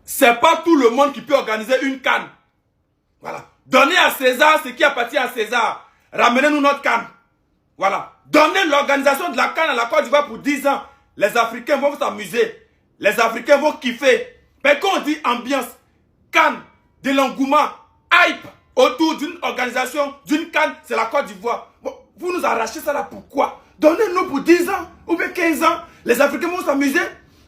c'est pas tout le monde qui peut organiser une CAN. Voilà. Donnez à César ce qui appartient à César. Ramenez-nous notre CAN. Voilà. Donnez l'organisation de la CAN à la Côte d'Ivoire pour 10 ans. Les Africains vont s'amuser. Les Africains vont kiffer. Mais quand on dit ambiance, CAN, de l'engouement, hype autour d'une organisation, d'une CAN, c'est la Côte d'Ivoire. Bon, vous nous arrachez ça là pourquoi? Donnez-nous pour 10 ans ou bien 15 ans. Les Africains vont s'amuser.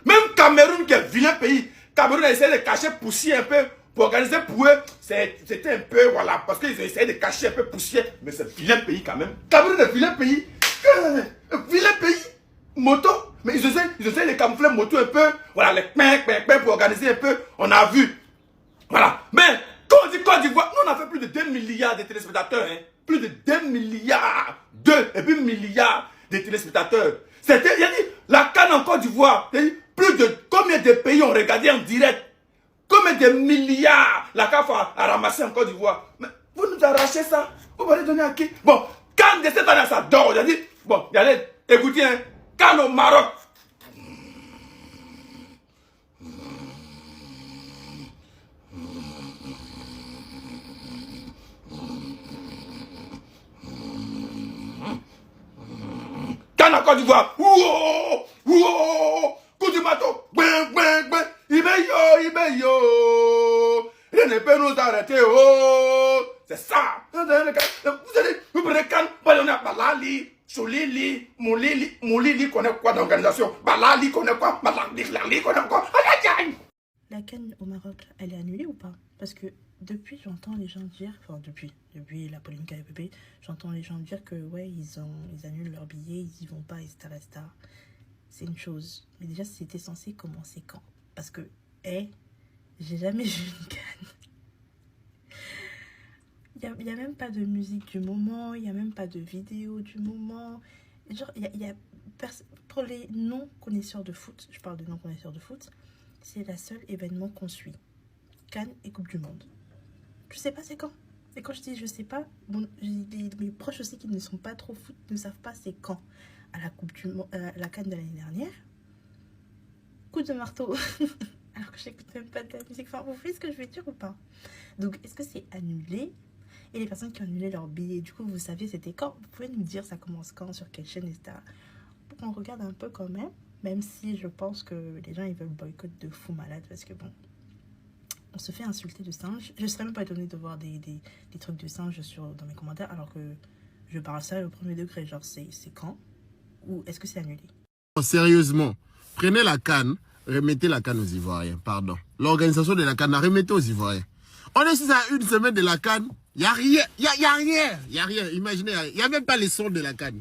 Même Cameroun, qui est un vilain pays, Cameroun a essayé de cacher poussière un peu pour organiser pour eux. C'était un peu, voilà, parce qu'ils ont essayé de cacher un peu poussière. Mais c'est un vilain pays quand même. Cameroun est un vilain pays. Un vilain pays. Moto. Mais ils essaient de camoufler moto un peu. Voilà, les pains pour organiser un peu. On a vu. Voilà. Mais quand on dit Côte d'Ivoire, nous on a fait plus de 2 milliards de téléspectateurs. Hein. Plus de 2 milliards. 2 et puis milliards de téléspectateurs. C'était, il y a dit, la CAN en Côte d'Ivoire. Plus de combien de pays ont regardé en direct? Combien de milliards la CAF a ramassé en Côte d'Ivoire? Mais vous nous arrachez ça. Vous allez donner à qui? Bon, CAN de cette année, ça dort. Il a dit, bon, allez, écoutez, hein, CAN au Maroc. CAN en Côte d'Ivoire. Ouah, ouah, coup du marteau. Ben, ben, ben. Ibeyo. Rien ne peut nous arrêter. Oh, c'est ça. Vous prenez CAN, on a Balali, Soulili, Moulili connaît quoi d'organisation? Balali connaît quoi? Balali connaît quoi? La CAN au Maroc, elle est annulée ou pas? Parce que depuis, j'entends les gens dire, enfin depuis la polémique AFP, j'entends les gens dire que ouais, ils annulent leurs billets, ils y vont pas, etc. etc. C'est une chose. Mais déjà, c'était censé commencer quand? Parce que, j'ai jamais vu une CAN. Il n'y a même pas de musique du moment, il n'y a même pas de vidéo du moment. Genre, pour les non-connaisseurs de foot, je parle de non-connaisseurs de foot, c'est le seul événement qu'on suit. CAN et Coupe du Monde. Je sais pas c'est quand. Et quand je dis je sais pas, bon, mes proches aussi qui ne sont pas trop foot ne savent pas c'est quand. À la Coupe du Monde, la CAN de l'année dernière, coup de marteau. Alors que j'écoute même pas de la musique. Enfin, vous voyez ce que je veux dire ou pas? Donc, est-ce que c'est annulé? Et les personnes qui ont annulé leur billet, du coup, vous saviez c'était quand? Vous pouvez nous dire ça commence quand, sur quelle chaîne, etc. Pour qu'on regarde un peu quand même si je pense que les gens, ils veulent boycott de fou malade, parce que bon, on se fait insulter de singe. Je serais même pas étonnée de voir des trucs de singe dans mes commentaires, alors que je parle ça au premier degré. Genre, c'est quand? Ou est-ce que c'est annulé? Sérieusement, prenez la CAN, remettez la CAN aux Ivoiriens, pardon. L'organisation de la CAN, remettez aux Ivoiriens. On est ici à une semaine de la CAN, il n'y a rien, il y a rien, imaginez, il n'y a même pas les sons de la CAN.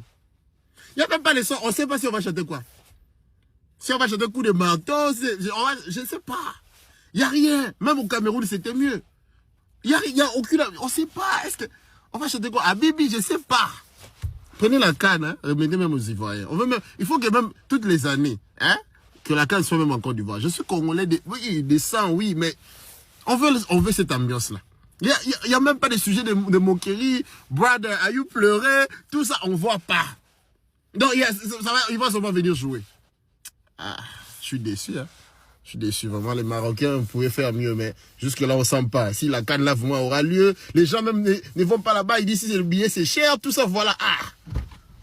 Il n'y a même pas les sons, on ne sait pas si on va chanter quoi. Si on va chanter coup de marteau, je ne sais pas. Il n'y a rien, même au Cameroun c'était mieux. Il n'y a aucune, on ne sait pas, est-ce que, on va chanter quoi? À Bibi, je ne sais pas. Prenez la CAN, hein, remettez même aux Ivoiriens. Il faut que même toutes les années, hein, que la CAN soit même en Côte d'Ivoire. Je suis congolais, oui, des sangs, oui, mais on veut cette ambiance-là. Il n'y a même pas de sujet de moquerie, brother, are you pleuré, tout ça, on ne voit pas. Donc, il va seulement venir jouer. Ah, je suis déçu, hein. Je suis déçu, vraiment, les Marocains pouvaient faire mieux, mais jusque-là, on ne sent pas. Si la CAN là, vraiment, aura lieu, les gens même ne vont pas là-bas, ils disent si le billet c'est cher, tout ça, voilà. Ah,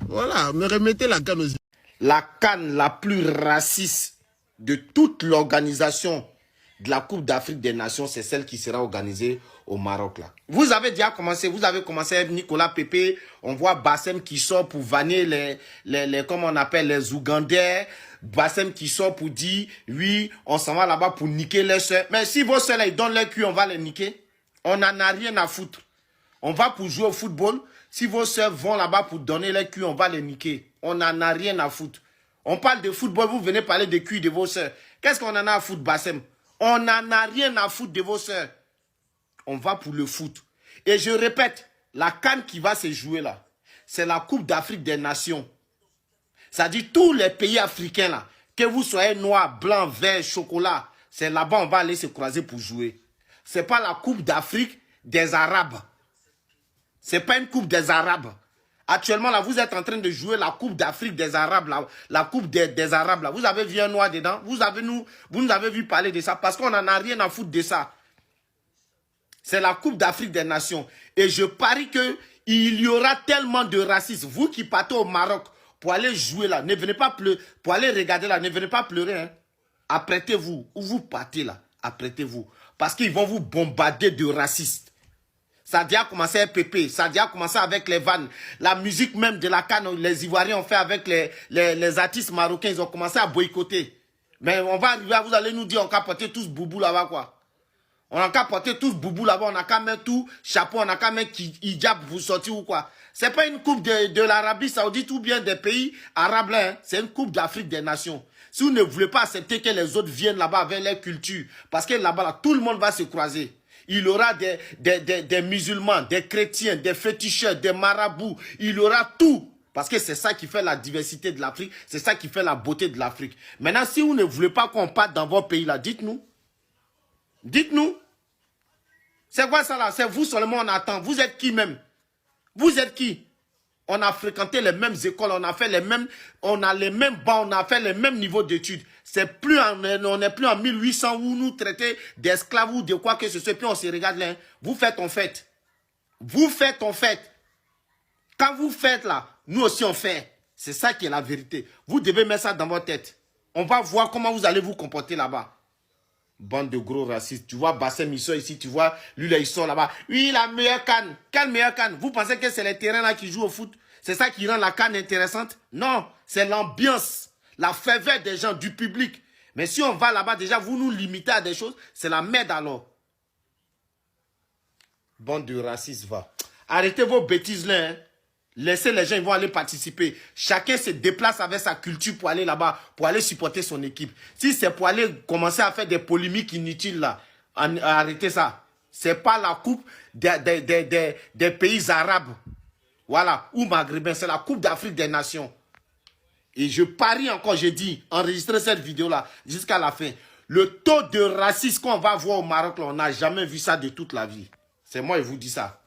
voilà, mais remettez la CAN aussi. La CAN la plus raciste de toute l'organisation de la Coupe d'Afrique des Nations, c'est celle qui sera organisée au Maroc. Là. Vous avez déjà commencé, avec Nicolas Pépé, on voit Bassem qui sort pour vanner comment on appelle, les Ougandais, Bassem qui sort pour dire, oui, on s'en va là-bas pour niquer les soeurs. Mais si vos soeurs, ils donnent leur cul, on va les niquer. On n'en a rien à foutre. On va pour jouer au football. Si vos soeurs vont là-bas pour donner leur cul, on va les niquer. On n'en a rien à foutre. On parle de football, vous venez parler des culs de vos soeurs. Qu'est-ce qu'on en a à foutre, Bassem? On n'en a rien à foutre de vos soeurs. On va pour le foot. Et je répète, la CAN qui va se jouer là, c'est la Coupe d'Afrique des Nations. C'est-à-dire tous les pays africains là, que vous soyez noir, blanc, vert, chocolat, c'est là-bas on va aller se croiser pour jouer. C'est pas la Coupe d'Afrique des Arabes. C'est pas une Coupe des Arabes. Actuellement, là, vous êtes en train de jouer la Coupe d'Afrique des Arabes, là, la Coupe des Arabes. Là. Vous avez vu un noir dedans. Vous nous avez vu parler de ça parce qu'on n'en a rien à foutre de ça. C'est la Coupe d'Afrique des Nations. Et je parie qu'il y aura tellement de racistes. Vous qui partez au Maroc pour aller jouer là, ne venez pas pleurer. Pour aller regarder là, ne venez pas pleurer. Hein. Apprêtez-vous. Où vous partez là, apprêtez-vous. Parce qu'ils vont vous bombarder de racistes. Ça a déjà commencé à PP, ça a déjà commencé avec les vannes. La musique même de la CAN, les Ivoiriens ont fait avec les artistes marocains, ils ont commencé à boycotter. Mais on va arriver à vous allez nous dire, on va porter tous boubou là-bas quoi. On a qu'à porter tous boubou là-bas, on a qu'à mettre tout chapeau, on a qu'à mettre hijab pour sortir ou quoi. C'est pas une coupe de l'Arabie Saoudite ou bien des pays arabes là, hein. C'est une coupe d'Afrique des Nations. Si vous ne voulez pas accepter que les autres viennent là-bas avec leur culture, parce que là-bas, là, tout le monde va se croiser. Il y aura des musulmans, des chrétiens, des féticheurs, des marabouts. Il y aura tout. Parce que c'est ça qui fait la diversité de l'Afrique. C'est ça qui fait la beauté de l'Afrique. Maintenant, si vous ne voulez pas qu'on parte dans vos pays là, dites-nous. Dites-nous. C'est quoi ça là? C'est vous seulement on attend. Vous êtes qui même? Vous êtes qui? On a fréquenté les mêmes écoles, on a fait les mêmes bancs, on a fait les mêmes niveaux d'études. C'est plus on n'est plus en 1800 où nous traiter d'esclaves ou de quoi que ce soit. Puis on se regarde là. Vous faites, on fait. Vous faites, on fait. Quand vous faites là, nous aussi on fait. C'est ça qui est la vérité. Vous devez mettre ça dans votre tête. On va voir comment vous allez vous comporter là-bas. Bande de gros racistes. Tu vois Bassem Issa ici, tu vois lui là, ils sont là-bas. Oui, la meilleure canne. Quelle meilleure canne? Vous pensez que c'est les terrains là qui jouent au foot? C'est ça qui rend la canne intéressante? Non, c'est l'ambiance, la ferveur des gens, du public. Mais si on va là-bas, déjà, vous nous limitez à des choses, c'est la merde alors. Bande de racistes, va. Arrêtez vos bêtises là, hein. Laissez les gens, ils vont aller participer. Chacun se déplace avec sa culture pour aller là-bas, pour aller supporter son équipe. Si c'est pour aller commencer à faire des polémiques inutiles là, arrêtez ça. C'est pas la coupe des pays arabes. Voilà, ou maghrébins, c'est la Coupe d'Afrique des Nations. Et je parie encore, j'ai dit, enregistrez cette vidéo-là jusqu'à la fin. Le taux de racisme qu'on va voir au Maroc, là, on n'a jamais vu ça de toute la vie. C'est moi, je vous dis ça.